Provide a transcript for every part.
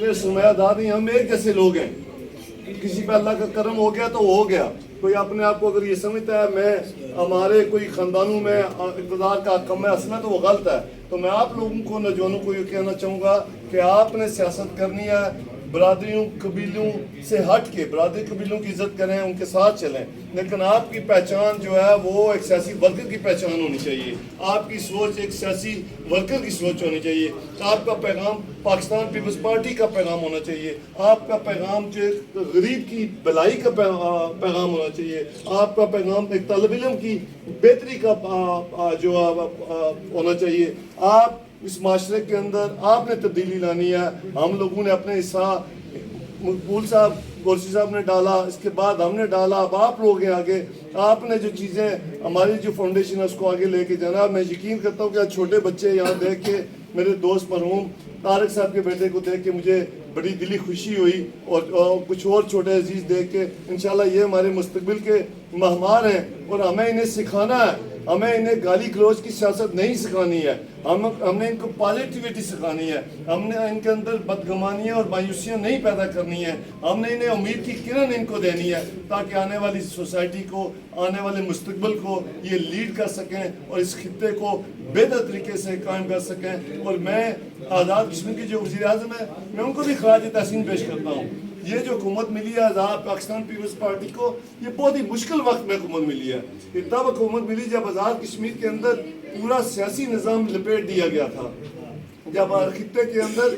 میرے سرمایہ دار نہیں، ہم ایک جیسے لوگ ہیں. کسی پہ اللہ کا کرم ہو گیا تو ہو گیا. کوئی اپنے آپ کو اگر یہ سمجھتا ہے میں ہمارے کوئی خاندانوں میں اقتدار کا حق ہے اصل میں، تو وہ غلط ہے. تو میں آپ لوگوں کو، نوجوانوں کو یہ کہنا چاہوں گا کہ آپ نے سیاست کرنی ہے برادریوں قبیلوں سے ہٹ کے. برادری قبیلوں کی عزت کریں، ان کے ساتھ چلیں، لیکن آپ کی پہچان جو ہے وہ ایک سیاسی ورکر کی پہچان ہونی چاہیے. آپ کی سوچ ایک سیاسی ورکر کی سوچ ہونی چاہیے. آپ کا پیغام پاکستان پیپلز پارٹی کا پیغام ہونا چاہیے. آپ کا پیغام جو غریب کی بھلائی کا پیغام ہونا چاہیے. آپ کا پیغام ایک طالب علم کی بہتری کا جو ہونا چاہیے. آپ اس معاشرے کے اندر آپ نے تبدیلی لانی ہے. ہم لوگوں نے اپنے حصہ مقبول صاحب گورسی صاحب نے ڈالا، اس کے بعد ہم نے ڈالا، اب آپ لوگ ہیں آگے. آپ نے جو چیزیں ہماری جو فاؤنڈیشن ہے اس کو آگے لے کے جانا. میں یقین کرتا ہوں کہ آج چھوٹے بچے یہاں دیکھ کے، میرے دوست مرحوم طارق صاحب کے بیٹے کو دیکھ کے مجھے بڑی دلی خوشی ہوئی، اور کچھ اور چھوٹے عزیز دیکھ کے. انشاءاللہ یہ ہمارے مستقبل کے مہمار ہیں، اور ہمیں انہیں سکھانا ہے. ہمیں انہیں گالی گلوچ کی سیاست نہیں سکھانی ہے. ہم نے ان کو پازیٹیوٹی سکھانی ہے. ہم نے ان کے اندر بدگمانیاں اور مایوسیاں نہیں پیدا کرنی ہے. ہم نے انہیں امید کی کرن ان کو دینی ہے، تاکہ آنے والی سوسائٹی کو، آنے والے مستقبل کو یہ لیڈ کر سکیں اور اس خطے کو بہتر طریقے سے قائم کر سکیں. اور میں آزاد کشمیر کی جو وزیر اعظم ہے، میں ان کو بھی خراج تحسین پیش کرتا ہوں. یہ جو حکومت ملی ہے آزاد پاکستان پیپلز پارٹی کو، یہ بہت ہی مشکل وقت میں حکومت ملی ہے. یہ تب حکومت ملی جب آزاد کشمیر کے اندر پورا سیاسی نظام لپیٹ دیا گیا تھا، جب خطے کے اندر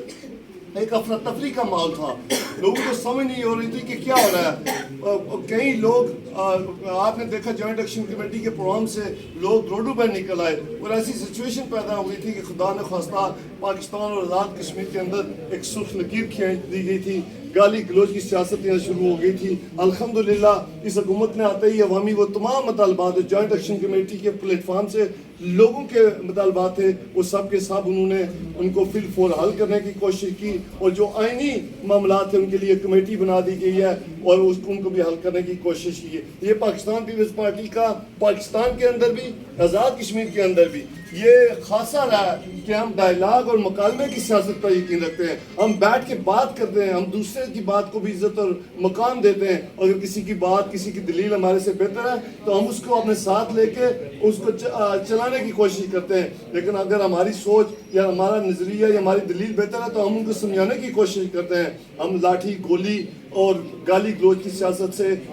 ایک افراتفری کا ماحول تھا. لوگوں کو سمجھ نہیں ہو رہی تھی کہ کیا ہو رہا ہے. کئی لوگ، آپ نے دیکھا جوائنٹ ایکشن کمیٹی کے پروگرام سے لوگ روڈوں پر نکل آئے، اور ایسی سچویشن پیدا ہو گئی تھی کہ خدا نے خواستہ پاکستان اور آزاد کشمیر کے اندر ایک سرخ لکیر کھینچ دی گئی تھی. گالی گلوچ کی سیاست یہاں شروع ہو گئی تھی. الحمدللہ اس حکومت نے آتے ہی عوامی وہ تمام مطالبات جوائنٹ ایکشن کمیٹی کے پلیٹ فارم سے لوگوں کے مطالبات تھے، وہ سب کے سب انہوں نے ان کو فی الفور حل کرنے کی کوشش کی. اور جو آئینی معاملات ہیں ان کے لیے کمیٹی بنا دی گئی ہے، اور ان کو بھی حل کرنے کی کوشش کی ہے. یہ پاکستان پیپلز پارٹی کا پاکستان کے اندر بھی، آزاد کشمیر کے اندر بھی یہ خاصا رہا ہے کہ ہم ڈائلاگ اور مکالمے کی سیاست پر یقین رکھتے ہیں. ہم بیٹھ کے بات کرتے ہیں، ہم دوسرے کی بات کو بھی عزت اور مقام دیتے ہیں. اگر کسی کی بات، کسی کی دلیل ہمارے سے بہتر ہے تو ہم اس کو اپنے ساتھ لے کے اس کو چلانے کی کوشش کرتے ہیں. لیکن اگر ہماری سوچ یا ہمارا نظریہ یا ہماری دلیل بہتر ہے تو ہم ان کو سمجھانے کی کوشش کرتے ہیں. ہم لاٹھی گولی اور گالی گلوچ کی سیاست سے